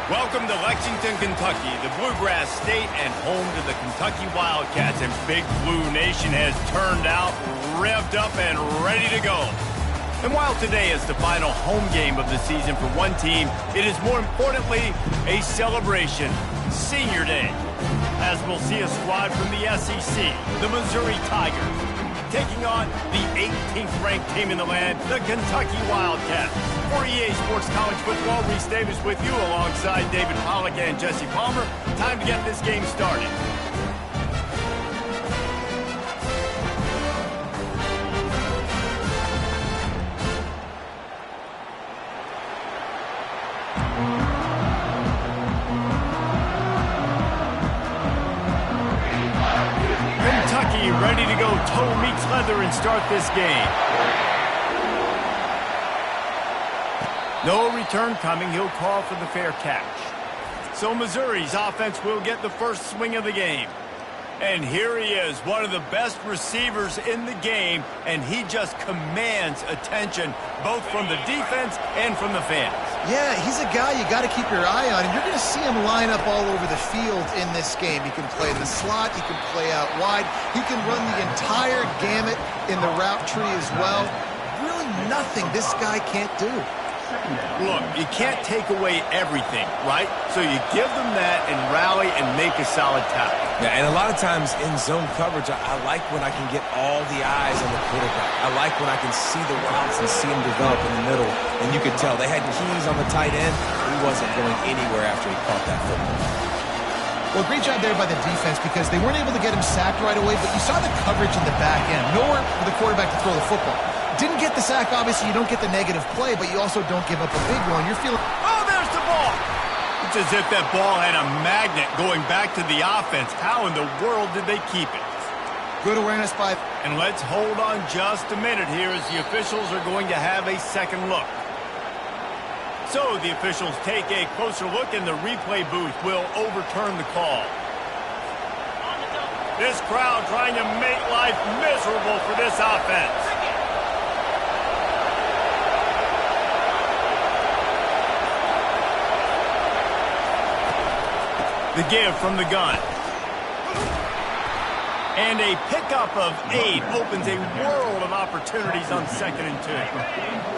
Welcome to Lexington, Kentucky, the Bluegrass State and home to the Kentucky Wildcats. And Big Blue Nation has turned out, revved up, and ready to go. And while today is the final home game of the season for one team, it is more importantly a celebration, Senior Day, as we'll see a squad from the SEC, the Missouri Tigers, taking on the 18th-ranked team in the land, the Kentucky Wildcats. For EA Sports College Football, Reese Davis with you alongside David Pollack and Jesse Palmer. Time to get this game started. Kentucky ready to go toe meets leather and start this game. No return coming. He'll call for the fair catch. So Missouri's offense will get the first swing of the game. And here he is, one of the best receivers in the game, and he just commands attention both from the defense and from the fans. Yeah, he's a guy you got to keep your eye on, and you're going to see him line up all over the field in this game. He can play in the slot, he can play out wide, he can run the entire gamut in the route tree as well. Really nothing this guy can't do. Look, you can't take away everything, right? So you give them that and rally and make a solid tackle. Yeah, and a lot of times in zone coverage, I like when I can get all the eyes on the quarterback. I like when I can see the routes and see them develop in the middle. And you could tell they had keys on the tight end. He wasn't going anywhere after he caught that football. Well, great job there by the defense because they weren't able to get him sacked right away, but you saw the coverage in the back end. Nowhere for the quarterback to throw the football. Didn't get the sack, obviously. You don't get the negative play, but you also don't give up a big one. You're feeling... Oh, there's the ball! It's as if that ball had a magnet going back to the offense. How in the world did they keep it? Good awareness by... And let's hold on just a minute here as the officials are going to have a second look. So the officials take a closer look and the replay booth will overturn the call. This crowd trying to make life miserable for this offense. The give from the gun. And a pickup of 8 opens a world of opportunities on 2nd and 2.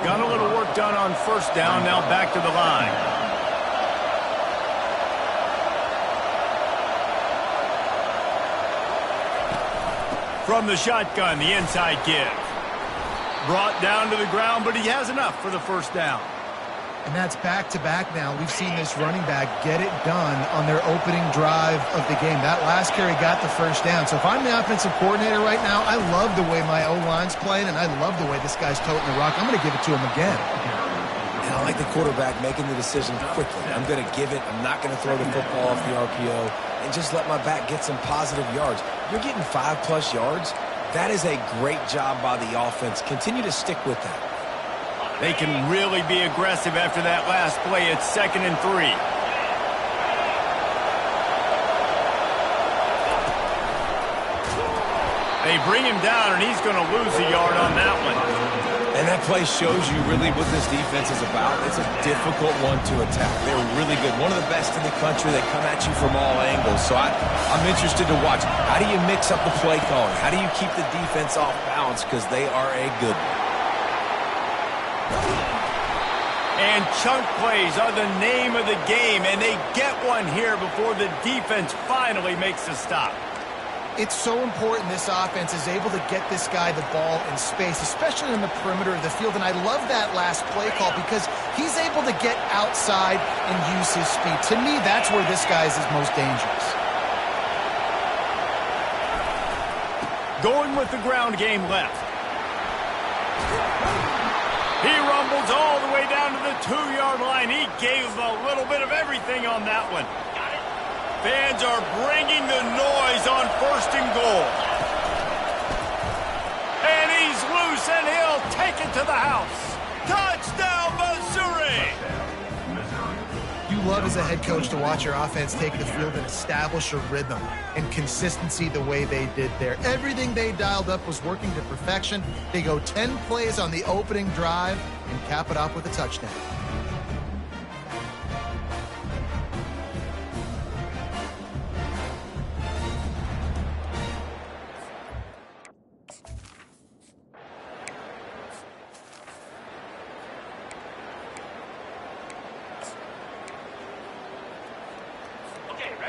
Got a little work done on first down, now back to the line. From the shotgun, the inside give. Brought down to the ground, but he has enough for the first down. And that's back-to-back now. We've seen this running back get it done on their opening drive of the game. That last carry got the first down. So if I'm the offensive coordinator right now, I love the way my O-line's playing, and I love the way this guy's toting the rock. I'm going to give it to him again. And I like the quarterback making the decision quickly. I'm going to give it. I'm not going to throw the football off the RPO and just let my back get some positive yards. You're getting 5+ yards. That is a great job by the offense. Continue to stick with that. They can really be aggressive after that last play. It's 2nd and 3. They bring him down, and he's going to lose a yard on that one. And that play shows you really what this defense is about. It's a difficult one to attack. They're really good. One of the best in the country. They come at you from all angles. So I'm interested to watch. How do you mix up the play calling? How do you keep the defense off balance? Because they are a good one. And chunk plays are the name of the game, and they get one here before the defense finally makes a stop. It's so important this offense is able to get this guy the ball in space, especially in the perimeter of the field. And I love that last play call because he's able to get outside and use his speed. To me, that's where this guy is his most dangerous. Going with the ground game left. He rumbles all the way down to the 2-yard line. He gave a little bit of everything on that one. Fans are bringing the noise on 1st and goal. And he's loose, and he'll take it to the house. Touchdown, Missouri! You love as a head coach to watch your offense take the field and establish a rhythm and consistency the way they did there. Everything they dialed up was working to perfection. They go 10 plays on the opening drive and cap it off with a touchdown.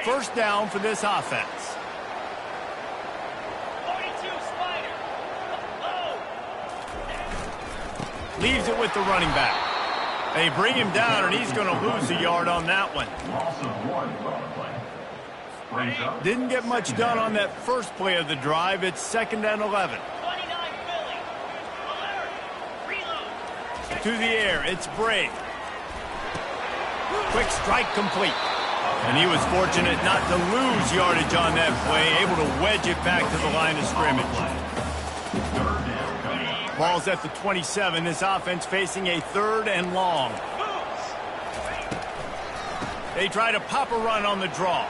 First down for this offense. 42 Spider. Leaves it with the running back. They bring him down, and he's going to lose a yard on that one. Didn't get much done on that first play of the drive. It's 2nd and 11. 29 Philly. Alert. Reload. To the air, it's Bray. Quick strike complete. And he was fortunate not to lose yardage on that play, able to wedge it back to the line of scrimmage. Ball's at the 27. This offense facing a 3rd and long. They try to pop a run on the draw.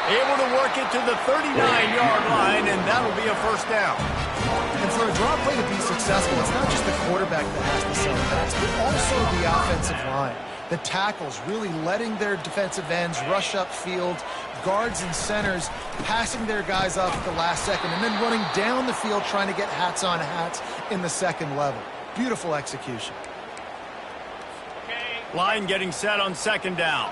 Able to work it to the 39-yard line, and that'll be a first down. And for a draw play to be successful, it's not just the quarterback that has to sell backs, but also the offensive line. The tackles really letting their defensive ends rush upfield, guards and centers passing their guys off at the last second, and then running down the field trying to get hats on hats in the second level. Beautiful execution. Line getting set on 2nd down.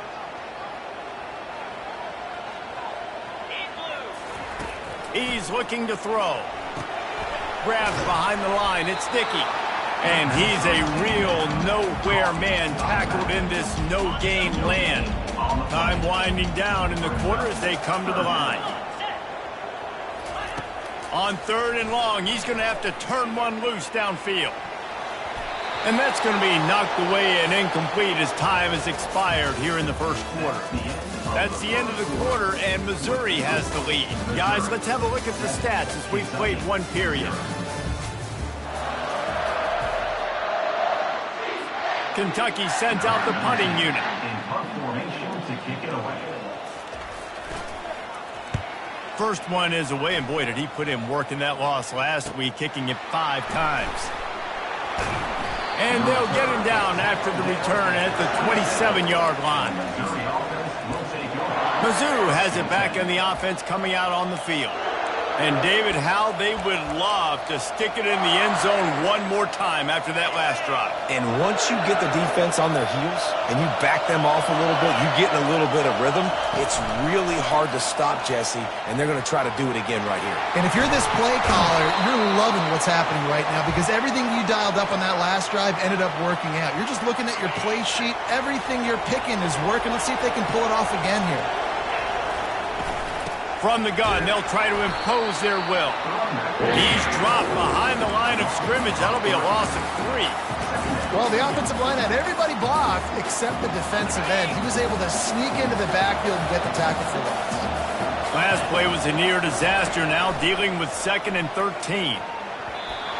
He's looking to throw. Grabs behind the line. It's Dickey. And he's a real nowhere man tackled in this no-gain land. Time winding down in the quarter as they come to the line. On 3rd and long, he's going to have to turn one loose downfield. And that's going to be knocked away and incomplete as time has expired here in the first quarter. That's the end of the quarter, and Missouri has the lead. Guys, let's have a look at the stats as we've played one period. Kentucky sends out the punting unit. First one is away, and boy, did he put in work in that loss last week, kicking it 5 times. And they'll get him down after the return at the 27-yard line. Mizzou has it back in the offense coming out on the field. And David, how they would love to stick it in the end zone one more time after that last drive. And once you get the defense on their heels and you back them off a little bit, you get in a little bit of rhythm, it's really hard to stop, Jesse, and they're going to try to do it again right here. And if you're this play caller, you're loving what's happening right now because everything you dialed up on that last drive ended up working out. You're just looking at your play sheet. Everything you're picking is working. Let's see if they can pull it off again here. From the gun, they'll try to impose their will. He's dropped behind the line of scrimmage. That'll be a loss of 3. Well, the offensive line had everybody blocked except the defensive end. He was able to sneak into the backfield and get the tackle for loss. Last play was a near disaster, now dealing with 2nd and 13.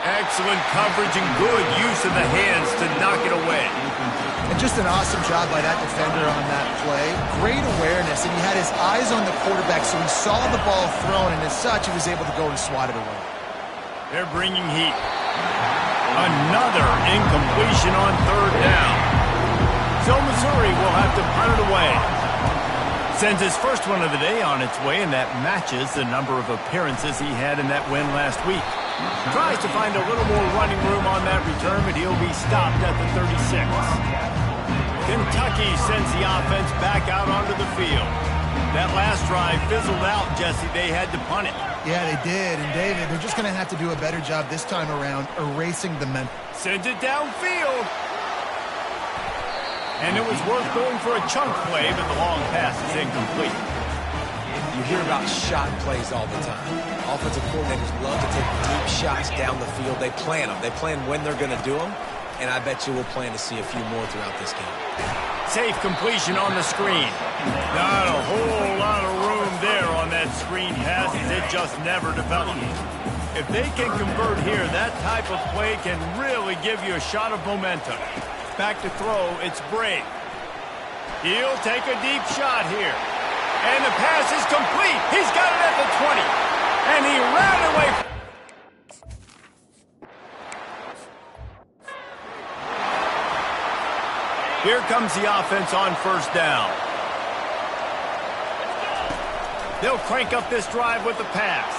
Excellent coverage and good use of the hands to knock it away. And just an awesome job by that defender on that play. Great awareness, and he had his eyes on the quarterback, so he saw the ball thrown, and as such, he was able to go and swat it away. They're bringing heat. Another incompletion on 3rd down. So Missouri will have to punt it away. Sends his first one of the day on its way, and that matches the number of appearances he had in that win last week. Tries to find a little more running room on that return, but he'll be stopped at the 36. Kentucky sends the offense back out onto the field. That last drive fizzled out, Jesse. They had to punt it. Yeah, they did. And, David, they're just going to have to do a better job this time around erasing the mental. Sends it downfield. And it was worth going for a chunk play, but the long pass is incomplete. You hear about shot plays all the time. Offensive coordinators love to take deep shots down the field. They plan them. They plan when they're going to do them. And I bet you we'll plan to see a few more throughout this game. Safe completion on the screen. Not a whole lot of room there on that screen pass as it just never developed. If they can convert here, that type of play can really give you a shot of momentum. Back to throw, it's Bray. He'll take a deep shot here. And the pass is complete. He's got it at the 20. And he ran away. Here comes the offense on 1st down. They'll crank up this drive with the pass.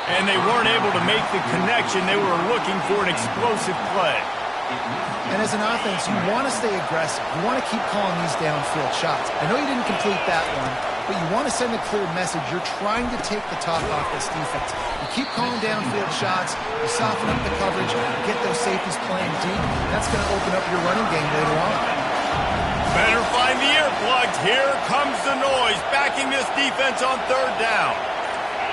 And they weren't able to make the connection. They were looking for an explosive play. And as an offense, you want to stay aggressive. You want to keep calling these downfield shots. I know you didn't complete that one, but you want to send a clear message. You're trying to take the top off this defense. You keep calling downfield shots, you soften up the coverage, you get those safeties playing deep. That's going to open up your running game later on. Better find the earplugs. Here comes the noise, backing this defense on third down.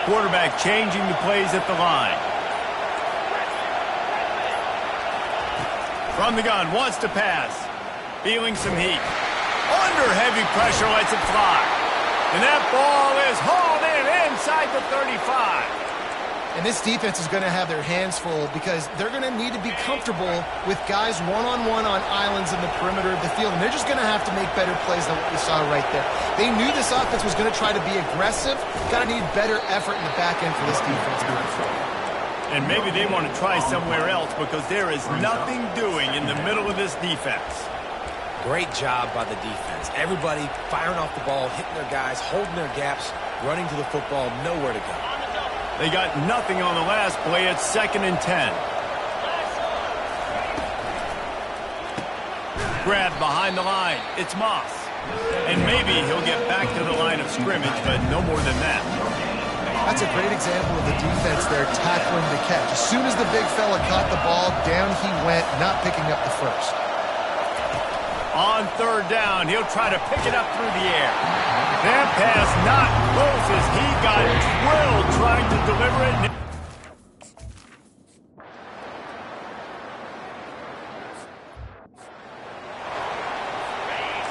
Quarterback changing the plays at the line. From the gun, wants to pass. Feeling some heat. Under heavy pressure, lets it fly. And that ball is hauled in inside the 35. And this defense is going to have their hands full because they're going to need to be comfortable with guys one-on-one on islands in the perimeter of the field. And they're just going to have to make better plays than what we saw right there. They knew this offense was going to try to be aggressive. Got to need better effort in the back end for this defense moving forward. And maybe they want to try somewhere else because there is nothing doing in the middle of this defense. Great job by the defense. Everybody firing off the ball, hitting their guys, holding their gaps, running to the football, nowhere to go. They got nothing on the last play. It's 2nd and 10. Grabbed behind the line. It's Moss. And maybe he'll get back to the line of scrimmage, but no more than that. That's a great example of the defense there tackling the catch. As soon as the big fella caught the ball, down he went, not picking up the first. On third down, he'll try to pick it up through the air. That pass not close as he got drilled trying to deliver it.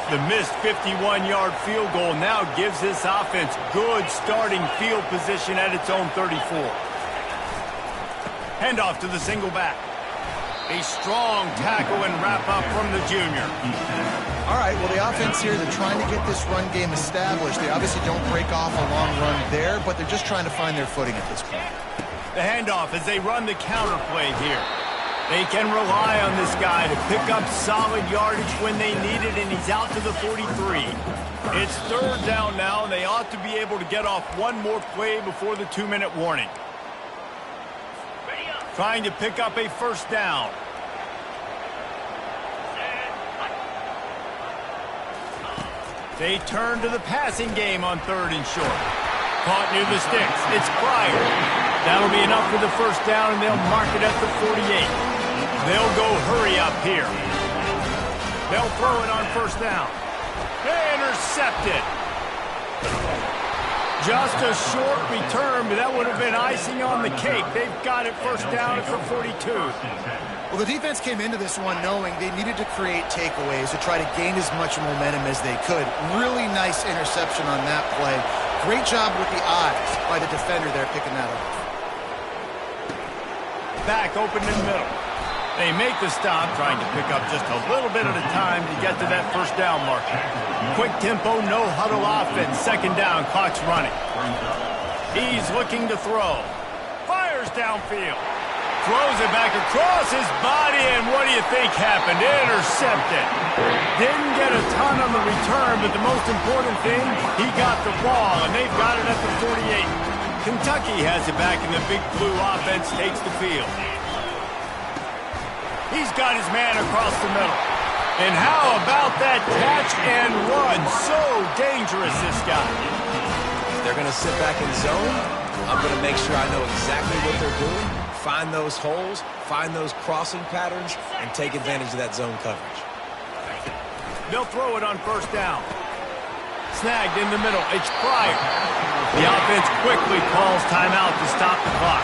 The missed 51-yard field goal now gives this offense good starting field position at its own 34. Handoff to the single back. A strong tackle and wrap-up from the junior. All right, well, the offense here, they're trying to get this run game established. They obviously don't break off a long run there, but they're just trying to find their footing at this point. The handoff as they run the counter play here. They can rely on this guy to pick up solid yardage when they need it, and he's out to the 43. It's third down now, and they ought to be able to get off one more play before the 2-minute warning. Trying to pick up a first down. They turn to the passing game on 3rd and short. Caught near the sticks. It's Pryor. That'll be enough for the first down, and they'll mark it at the 48. They'll go hurry up here. They'll throw it on first down. Intercepted. Just a short return, but that would have been icing on the cake. They've got it first down at the 42. Well, the defense came into this one knowing they needed to create takeaways to try to gain as much momentum as they could. Really nice interception on that play. Great job with the eyes by the defender there picking that up. Back open in the middle. They make the stop, trying to pick up just a little bit at a time to get to that first down marker. Quick tempo, no huddle offense. 2nd down, clock's running. He's looking to throw. Fires downfield. Throws it back across his body, and what do you think happened? Intercepted. Didn't get a ton on the return, but the most important thing, he got the ball, and they've got it at the 48. Kentucky has it back, and the Big Blue offense takes the field. He's got his man across the middle. And how about that catch and run? So dangerous, this guy. They're going to sit back in zone. I'm going to make sure I know exactly what they're doing, find those holes, find those crossing patterns, and take advantage of that zone coverage. They'll throw it on first down. Snagged in the middle. It's Pryor. The offense quickly calls timeout to stop the clock.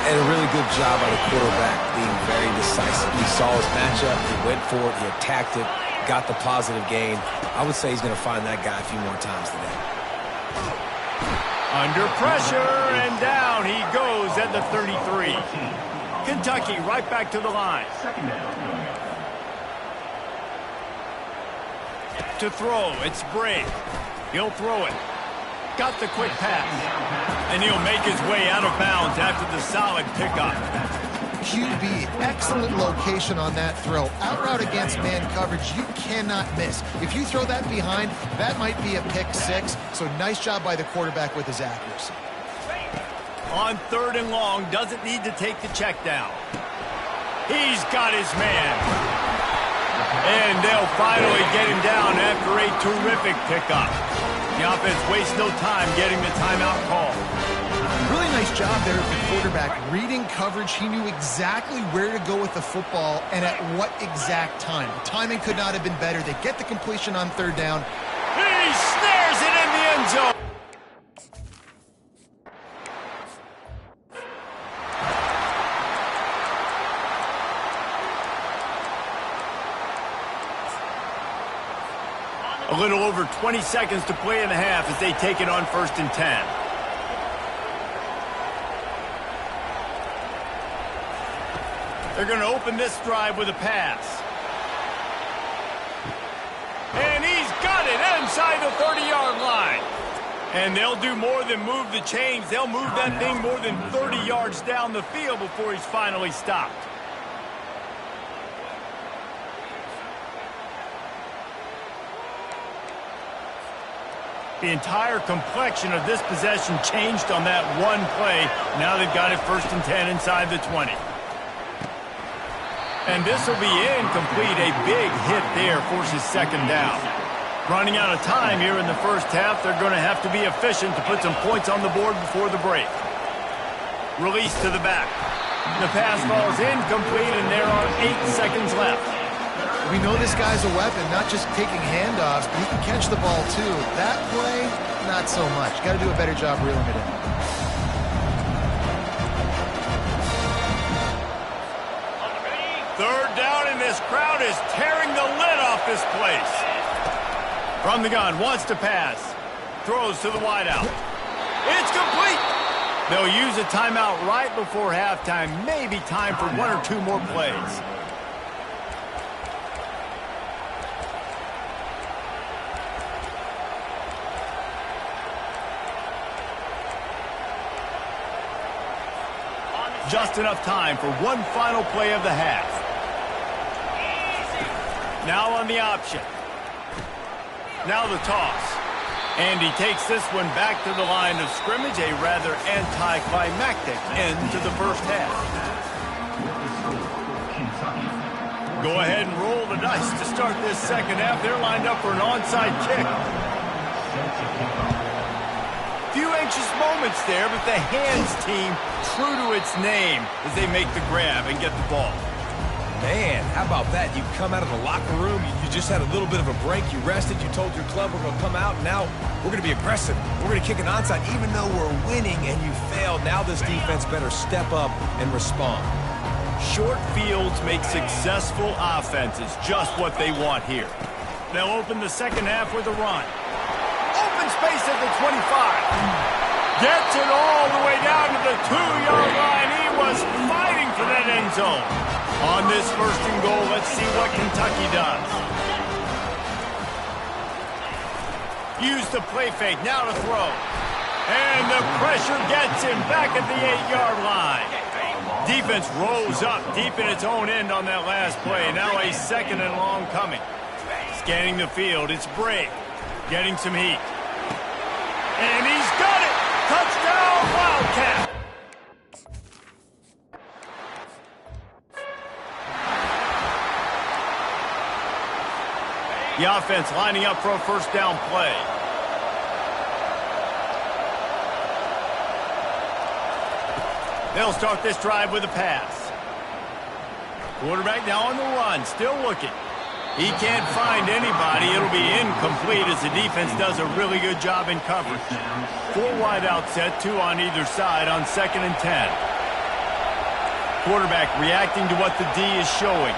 And a really good job by the quarterback being very decisive. He saw his matchup, he went for it, he attacked it, got the positive gain. I would say he's going to find that guy a few more times today. Under pressure, and down he goes at the 33. Kentucky right back to the line. To throw, it's Brave. He'll throw it. Got the quick pass. And he'll make his way out of bounds after the solid pickup. QB, excellent location on that throw. Out route against man coverage, you cannot miss. If you throw that behind, that might be a pick 6. So nice job by the quarterback with his accuracy. On 3rd and long, doesn't need to take the check down. He's got his man. And they'll finally get him down after a terrific pickup. The offense wastes no time getting the timeout call. Really nice job there at the quarterback. Reading coverage, he knew exactly where to go with the football and at what exact time. The timing could not have been better. They get the completion on third down. He snares it in the end zone. A little over 20 seconds to play in the half as they take it on 1st and 10. They're going to open this drive with a pass. And he's got it inside the 30-yard line. And they'll do more than move the chains. They'll move that thing more than 30 yards down the field before he's finally stopped. The entire complexion of this possession changed on that one play. Now they've got it 1st and 10 inside the 20. And this will be incomplete. A big hit there forces 2nd down. Running out of time here in the first half, they're going to have to be efficient to put some points on the board before the break. Release to the back. The pass falls incomplete, and there are 8 seconds left. We know this guy's a weapon, not just taking handoffs, but he can catch the ball too. That play, not so much. Got to do a better job reeling it in. Third down, and this crowd is tearing the lid off this place. From the gun, wants to pass. Throws to the wideout. It's complete. They'll use a timeout right before halftime. Maybe time for 1 or 2 more plays. Just enough time for one final play of the half. Now on the option. Now the toss. And he takes this one back to the line of scrimmage. A rather anticlimactic end to the first half. Go ahead and roll the dice to start this second half. They're lined up for an onside kick. Few anxious moments there, but the hands team true to its name as they make the grab and get the ball. Man, how about that? You come out of the locker room, you just had a little bit of a break, you rested, you told your club we're going to come out, and now we're going to be aggressive. We're going to kick an onside, even though we're winning and you failed. Now this defense better step up and respond. Short fields make successful offenses just what they want here. They'll open the second half with a run. Open space at the 25. Gets it all the way down to the 2-yard line. He was fighting for that end zone. On this 1st and goal, let's see what Kentucky does. Use the play fake, now to throw. And the pressure gets him back at the 8-yard line. Defense rolls up deep in its own end on that last play. Now a 2nd and long coming. Scanning the field, it's Brake. Getting some heat. And he's got it! Touchdown, Wildcat! The offense lining up for a 1st down play. They'll start this drive with a pass. Quarterback now on the run, still looking. He can't find anybody. It'll be incomplete as the defense does a really good job in coverage. 4 wide out set, 2 on either side on 2nd and 10. Quarterback reacting to what the D is showing.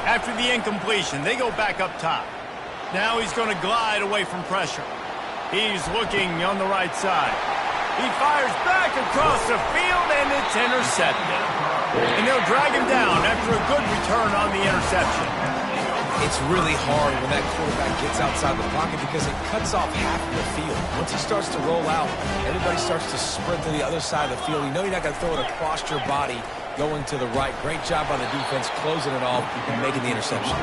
After the incompletion, they go back up top. Now he's going to glide away from pressure. He's looking on the right side. He fires back across the field, and it's intercepted. And they'll drag him down after a good return on the interception. It's really hard when that quarterback gets outside the pocket because it cuts off half of the field. Once he starts to roll out, everybody starts to sprint to the other side of the field. You know you're not going to throw it across your body going to the right. Great job by the defense closing it off and making the interception.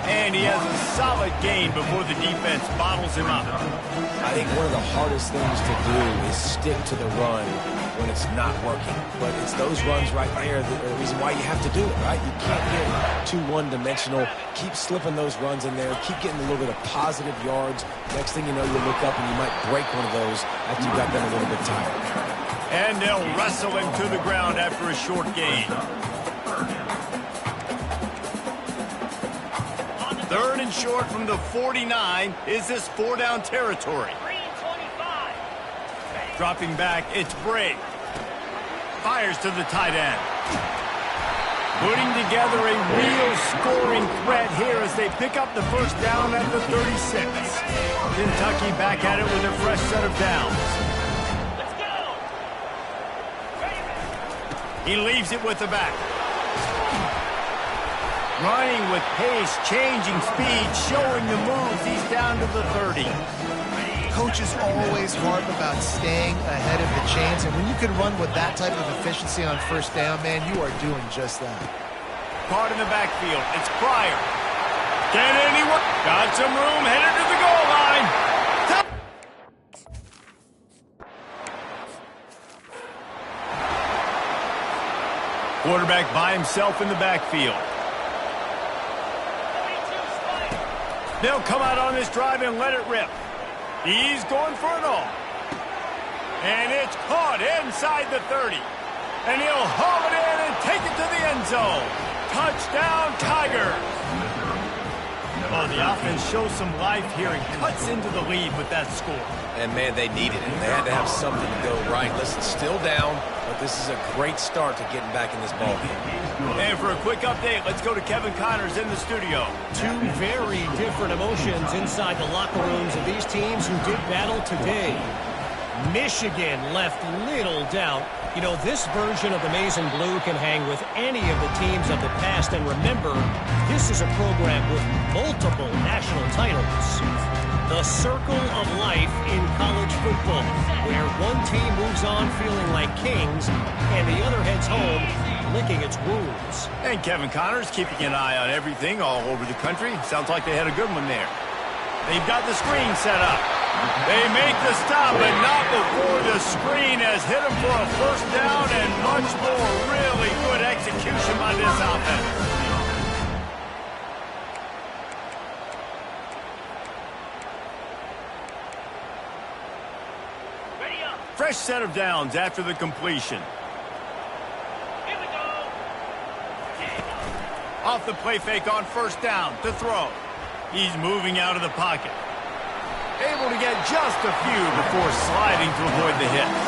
And he has a solid gain before the defense bottles him up. I think one of the hardest things to do is stick to the run when it's not working. But it's those runs right there that are the reason why you have to do it, right? You can't get too one-dimensional. Keep slipping those runs in there. Keep getting a little bit of positive yards. Next thing you know, you look up and you might break one of those after you got them a little bit tired. And they'll wrestle him to the ground after a short gain. 3rd and short from the 49. Is this 4-down territory? 3:25. Dropping back, it's Briggs. Fires to the tight end. Putting together a real scoring threat here as they pick up the first down at the 36. Kentucky back at it with a fresh set of downs. Let's go. He leaves it with the back. Running with pace, changing speed, showing the moves. He's down to the 30. Coaches always harp about staying ahead of the chains, and when you can run with that type of efficiency on first down, man, you are doing just that. Caught in the backfield. It's Pryor. Can anyone? Got some room, headed to the goal line. Quarterback by himself in the backfield. They'll come out on this drive and let it rip. He's going for it all. And it's caught inside the 30. And he'll haul it in and take it to the end zone. Touchdown, Tigers. Oh, the offense shows some life here and cuts into the lead with that score. And, man, they needed it. They had to have something to go right. Listen, still down, but this is a great start to getting back in this ballgame. And for a quick update, let's go to Kevin Connors in the studio. Two very different emotions inside the locker rooms of these teams who did battle today. Michigan left little doubt. You know, this version of the Maize and Blue can hang with any of the teams of the past. And remember, this is a program with multiple national titles. The circle of life in college football, where one team moves on feeling like kings and the other heads home licking its wounds. And Kevin Connors keeping an eye on everything all over the country. Sounds like they had a good one there. They've got the screen set up. They make the stop, but not before the screen has hit them for a first down and much more. Really good execution by this offense. Ready up. Fresh set of downs after the completion. Here we go. Off the play fake on first down to throw. He's moving out of the pocket. Able to get just a few before sliding to avoid the hits.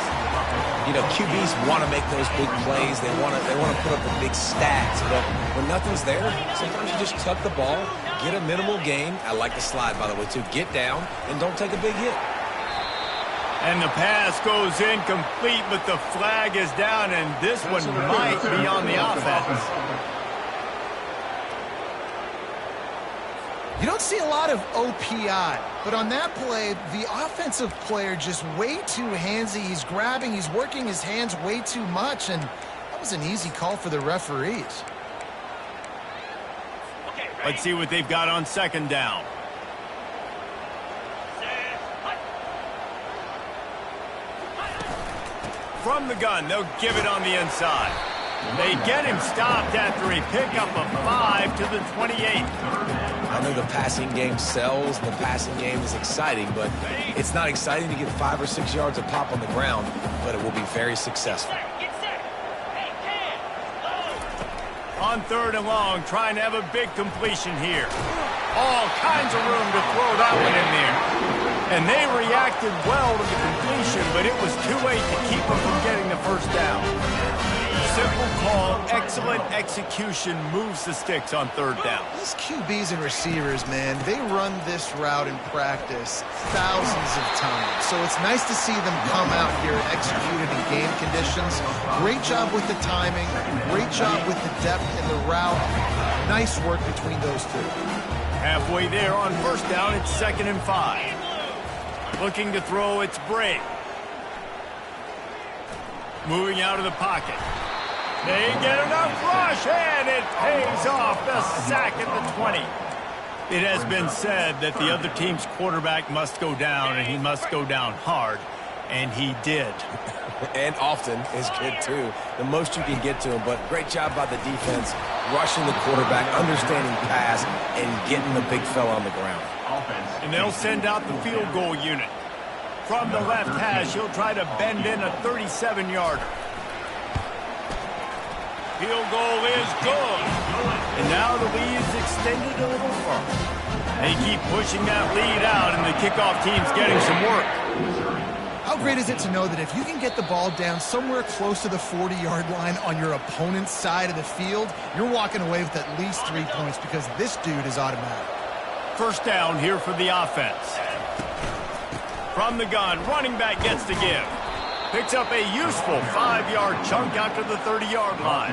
You know, QBs want to make those big plays. They want to put up the big stats. But when nothing's there, sometimes you just tuck the ball, get a minimal gain. I like the slide, by the way, too. Get down and don't take a big hit. And the pass goes incomplete, but the flag is down, and this one might be on the offense. You don't see a lot of OPI, but on that play, the offensive player just way too handsy. He's grabbing, he's working his hands way too much, and that was an easy call for the referees. Okay, ready. Let's see what they've got on second down. Set. Hut. From the gun, they'll give it on the inside. They get him stopped after a pickup of 5 to the 28. I know the passing game sells, the passing game is exciting, but it's not exciting to get 5 or 6 yards of pop on the ground, but it will be very successful. Get set. Hey, Cam. Low. On third and long, trying to have a big completion here. All kinds of room to throw that one in there. And they reacted well to the completion, but it was too late to keep them from getting the first down. Simple call, excellent execution, moves the sticks on third down. These QBs and receivers, man, they run this route in practice thousands of times. So it's nice to see them come out here and execute it in game conditions. Great job with the timing, great job with the depth in the route. Nice work between those two. Halfway there on first down, it's 2nd and 5. Looking to throw, it's Bray. Moving out of the pocket. They get enough rush, and it pays off. The sack at the 20. It has been said that the other team's quarterback must go down, and he must go down hard, and he did. And often is good, too. The most you can get to him, but great job by the defense, rushing the quarterback, understanding pass, and getting the big fella on the ground. And they'll send out the field goal unit. From the left hash, he'll try to bend in a 37-yarder. Field goal is good. And now the lead is extended a little further. They keep pushing that lead out, and the kickoff team's getting some work. How great is it to know that if you can get the ball down somewhere close to the 40-yard line on your opponent's side of the field, you're walking away with at least 3 points because this dude is automatic. First down here for the offense. From the gun, running back gets the give. Picks up a useful 5-yard chunk out to the 30-yard line.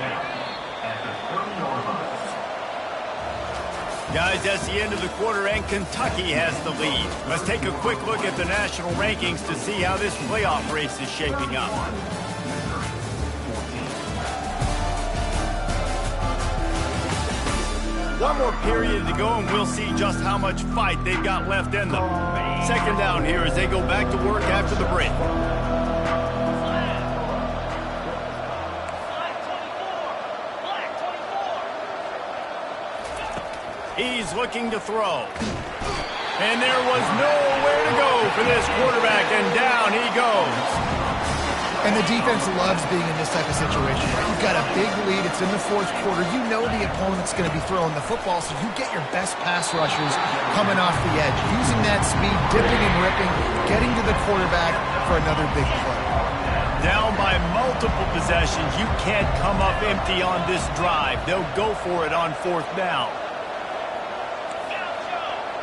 Guys, that's the end of the quarter, and Kentucky has the lead. Let's take a quick look at the national rankings to see how this playoff race is shaping up. One more period to go, and we'll see just how much fight they've got left in them. 2nd down here as they go back to work after the break. He's looking to throw. And there was nowhere to go for this quarterback, and down he goes. And the defense loves being in this type of situation. You've got a big lead. It's in the 4th quarter. You know the opponent's going to be throwing the football, so you get your best pass rushers coming off the edge, using that speed, dipping and ripping, getting to the quarterback for another big play. Down by multiple possessions. You can't come up empty on this drive. They'll go for it on 4th down.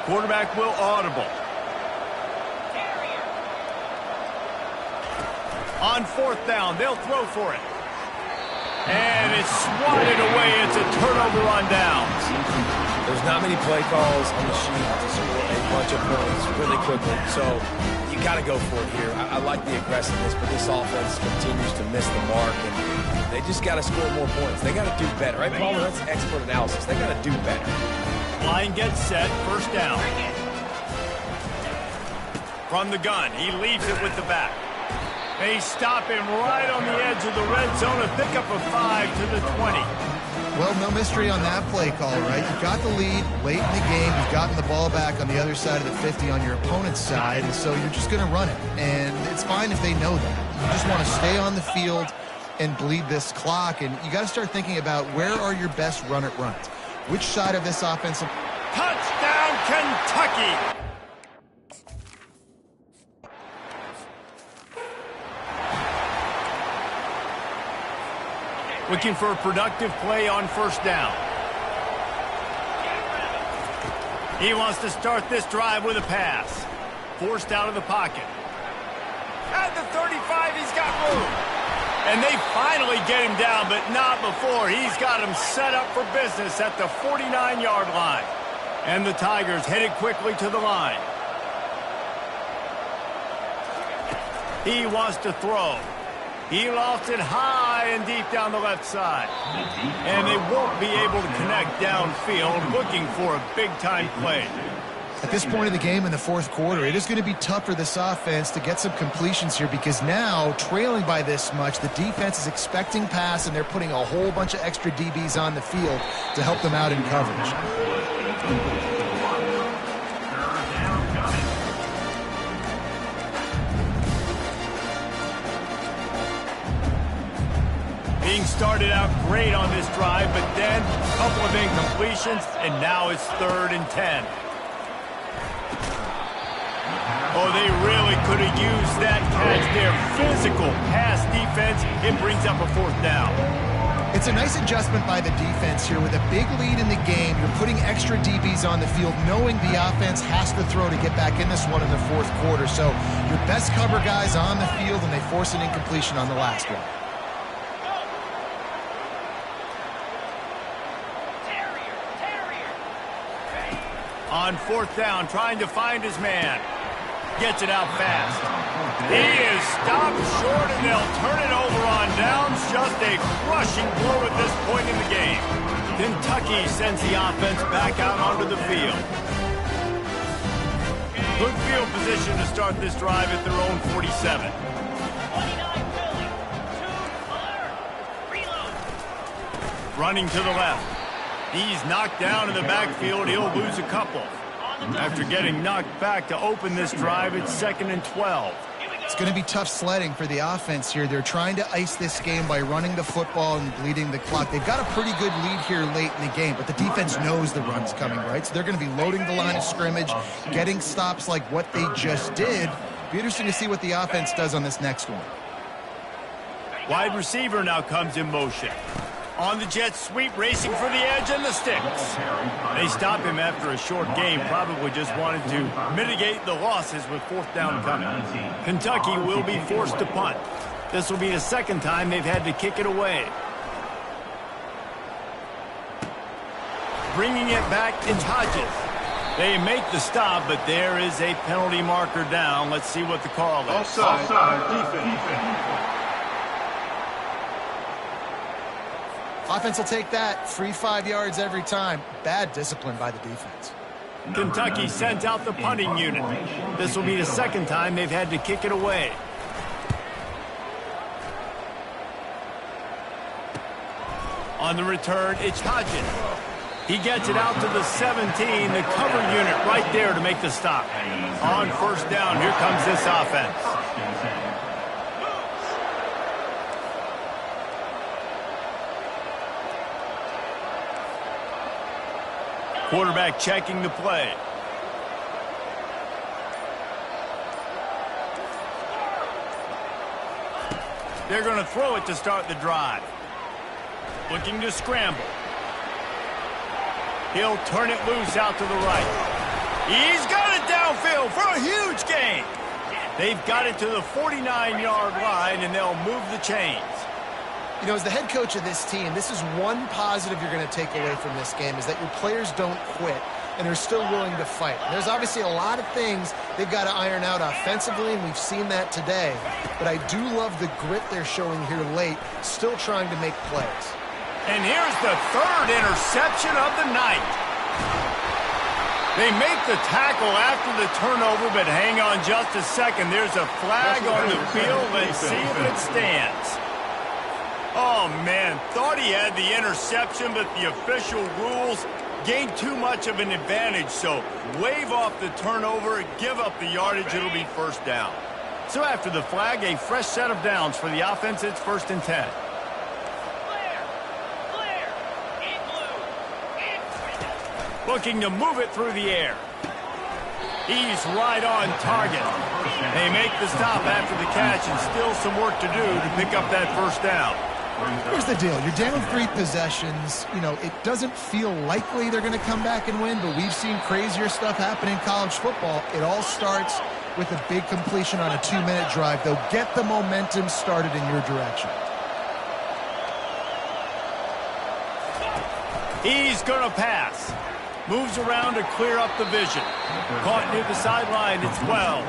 Quarterback will audible. On 4th down, they'll throw for it. And it's swatted away. It's a turnover on downs. There's not many play calls on the sheet to score a bunch of points really quickly. So you got to go for it here. I like the aggressiveness, but this offense continues to miss the mark, and they just got to score more points. They got to do better, right, Paul? That's expert analysis. They got to do better. Line gets set, 1st down. From the gun, he leaves it with the back. They stop him right on the edge of the red zone, a pickup of 5 to the 20. Well, no mystery on that play call, right? You've got the lead late in the game. You've gotten the ball back on the other side of the 50 on your opponent's side, and so you're just going to run it. And it's fine if they know that. You just want to stay on the field and bleed this clock, and you got to start thinking about where are your best run-it runs. Which side of this offensive... Touchdown, Kentucky! Looking for a productive play on 1st down. He wants to start this drive with a pass. Forced out of the pocket. At the 35, he's got room. And they finally get him down, but not before. He's got him set up for business at the 49-yard line. And the Tigers headed quickly to the line. He wants to throw. He lost it high and deep down the left side. And they won't be able to connect downfield, looking for a big-time play. At this point of the game in the 4th quarter, it is going to be tough for this offense to get some completions here because now, trailing by this much, the defense is expecting pass, and they're putting a whole bunch of extra DBs on the field to help them out in coverage. Being started out great on this drive, but then a couple of incompletions, and now it's 3rd and 10. Oh, they really could have used that catch there. Physical pass defense. It brings up a 4th down. It's a nice adjustment by the defense here. With a big lead in the game, you're putting extra DBs on the field, knowing the offense has to throw to get back in this one in the 4th quarter. So your best cover guys on the field, and they force an incompletion on the last one. On fourth down, trying to find his man. Gets it out fast. He is stopped short, and they'll turn it over on downs. Just a crushing blow at this point in the game. Kentucky sends the offense back out onto the field. Good field position to start this drive at their own 47. 29 Philly. 2 alert. Reload. Running to the left. He's knocked down in the backfield. He'll lose a couple. After getting knocked back to open this drive, it's 2nd and 12. It's going to be tough sledding for the offense here. They're trying to ice this game by running the football and bleeding the clock. They've got a pretty good lead here late in the game, but the defense knows the run's coming, right? So they're going to be loading the line of scrimmage, getting stops like what they just did. Be interesting to see what the offense does on this next one. Wide receiver now comes in motion. On the jet sweep, racing for the edge and the sticks. They stop him after a short game. Probably just wanted to mitigate the losses with fourth down coming. Kentucky will be forced to punt. This will be the second time they've had to kick it away. Bringing it back, it's Hodges. They make the stop, but there is a penalty marker down. Let's see what the call is. Offside, defense. Offense will take that. Free 5 yards every time. Bad discipline by the defense. Kentucky sends out the punting unit. This will be the second time they've had to kick it away. On the return, it's Hodges. He gets it out to the 17, the cover unit right there to make the stop. On first down, here comes this offense. Quarterback checking the play. They're going to throw it to start the drive. Looking to scramble. He'll turn it loose out to the right. He's got it downfield for a huge gain. They've got it to the 49-yard line, and they'll move the chains. You know, as the head coach of this team, this is one positive you're going to take away from this game, is that your players don't quit and are still willing to fight. There's obviously a lot of things they've got to iron out offensively, and we've seen that today. But I do love the grit they're showing here late, still trying to make plays. And here's the third interception of the night. They make the tackle after the turnover, but hang on just a second. There's a flag on the field. Let's see if it stands. Oh, man, thought he had the interception, but the official rules gained too much of an advantage, so wave off the turnover, give up the yardage, it'll be first down. So after the flag, a fresh set of downs for the offense. It's 1st and 10. Clear. In blue. Looking to move it through the air. He's right on target. They make the stop after the catch, and still some work to do to pick up that first down. Here's the deal. You're down 3 possessions. You know, it doesn't feel likely they're going to come back and win, but we've seen crazier stuff happen in college football. It all starts with a big completion on a 2-minute drive. They'll get the momentum started in your direction. He's going to pass. Moves around to clear up the vision. Caught near the sideline, it's 12.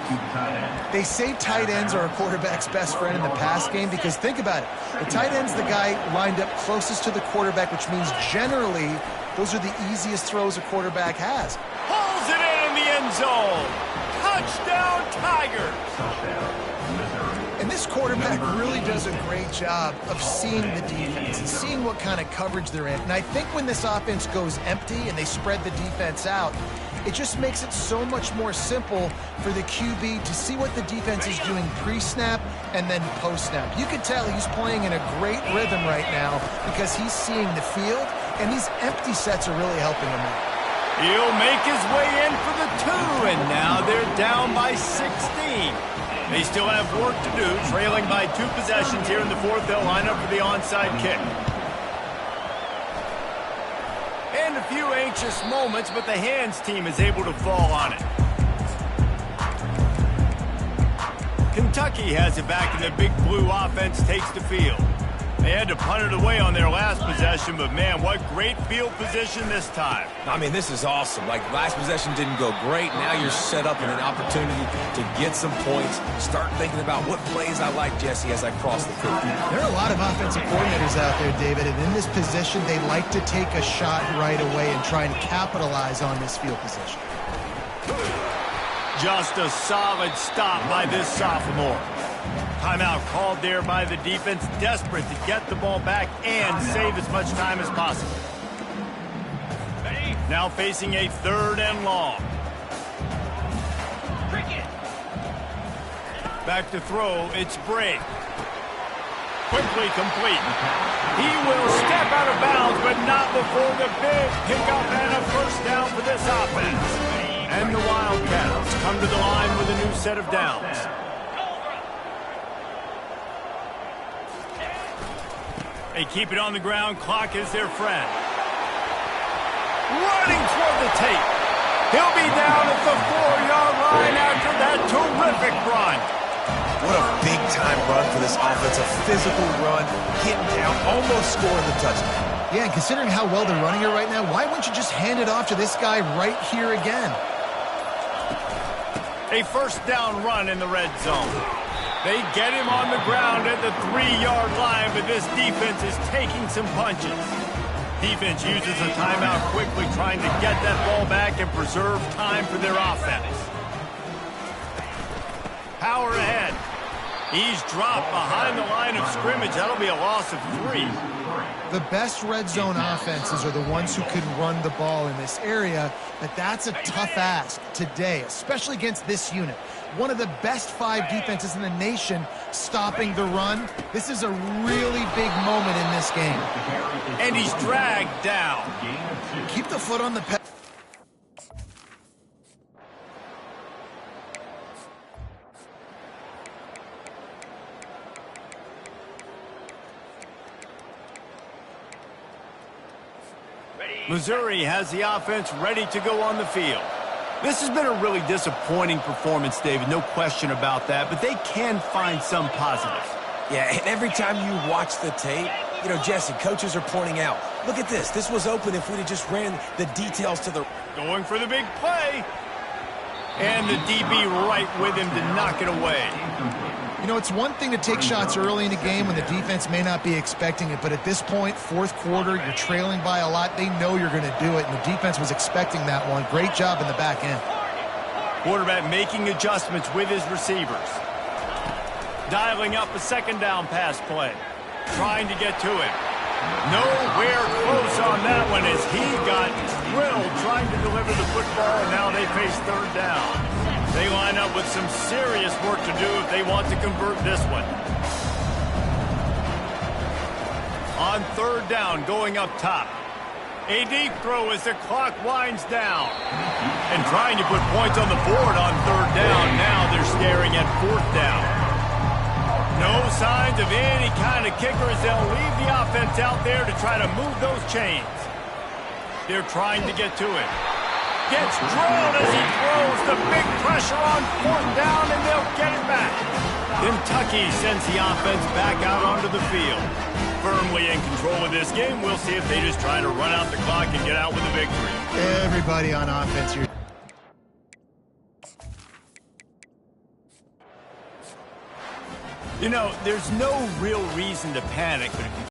They say tight ends are a quarterback's best friend in the pass game because think about it. The tight end's the guy lined up closest to the quarterback, which means generally those are the easiest throws a quarterback has. Pulls it in the end zone. Touchdown, Tigers. And this quarterback really does a great job of seeing the defense and seeing what kind of coverage they're in. And I think when this offense goes empty and they spread the defense out, it just makes it so much more simple for the QB to see what the defense is doing pre-snap and then post-snap. You can tell he's playing in a great rhythm right now because he's seeing the field, and these empty sets are really helping him out. He'll make his way in for the 2, and now they're down by 16. They still have work to do, trailing by 2 possessions here in the 4th. They'll line up for the onside kick. And a few anxious moments, but the hands team is able to fall on it. Kentucky has it back, and the Big Blue offense takes the field. They had to punt it away on their last possession, but man, what great field position this time. I mean, this is awesome. Like, last possession didn't go great. Now you're set up in an opportunity to get some points. Start thinking about what plays I like, Jesse, as I cross the field. There are a lot of offensive coordinators out there, David, and in this position, they like to take a shot right away and try and capitalize on this field position. Just a solid stop by this sophomore. Timeout called there by the defense, desperate to get the ball back and save as much time as possible. Now facing a 3rd and long. Back to throw, it's Bray. Quickly complete. He will step out of bounds, but not before the big pickup and a first down for this offense. And the Wildcats come to the line with a new set of downs. They keep it on the ground. Clock is their friend. Running toward the tape. He'll be down at the 4-yard line after that terrific run. What a big-time run for this offense. A physical run, getting down, almost scoring the touchdown. Yeah, and considering how well they're running it right now, why wouldn't you just hand it off to this guy right here again? A first down run in the red zone. They get him on the ground at the 3-yard line, but this defense is taking some punches. Defense uses a timeout quickly, trying to get that ball back and preserve time for their offense. Power ahead. He's dropped behind the line of scrimmage. That'll be a loss of 3. The best red zone offenses are the ones who can run the ball in this area, but that's a tough ask today, especially against this unit. One of the best 5 defenses in the nation stopping the run. This is a really big moment in this game. And he's dragged down. Keep the foot on the pedal. Missouri has the offense ready to go on the field. This has been a really disappointing performance, David, no question about that, but they can find some positives. Yeah, and every time you watch the tape, you know, Jesse, coaches are pointing out, look at this. This was open if we'd have just ran the details to the... Going for the big play. And the DB right with him to knock it away. You know, it's one thing to take shots early in the game when the defense may not be expecting it, but at this point, 4th quarter, you're trailing by a lot. They know you're going to do it, and the defense was expecting that one. Great job in the back end. Quarterback making adjustments with his receivers. Dialing up a 2nd down pass play. Trying to get to him. Nowhere close on that one as he got drilled trying to deliver the football, and now they face 3rd down. They line up with some serious work to do if they want to convert this one. On 3rd down, going up top. A deep throw as the clock winds down. And trying to put points on the board on 3rd down. Now they're staring at 4th down. No signs of any kind of kicker as they'll leave the offense out there to try to move those chains. They're trying to get to it. Gets drilled as he throws the big pressure on 4th down, and they'll get it back. Kentucky sends the offense back out onto the field. Firmly in control of this game. We'll see if they just try to run out the clock and get out with a victory. Everybody on offense here. You know, there's no real reason to panic, but if you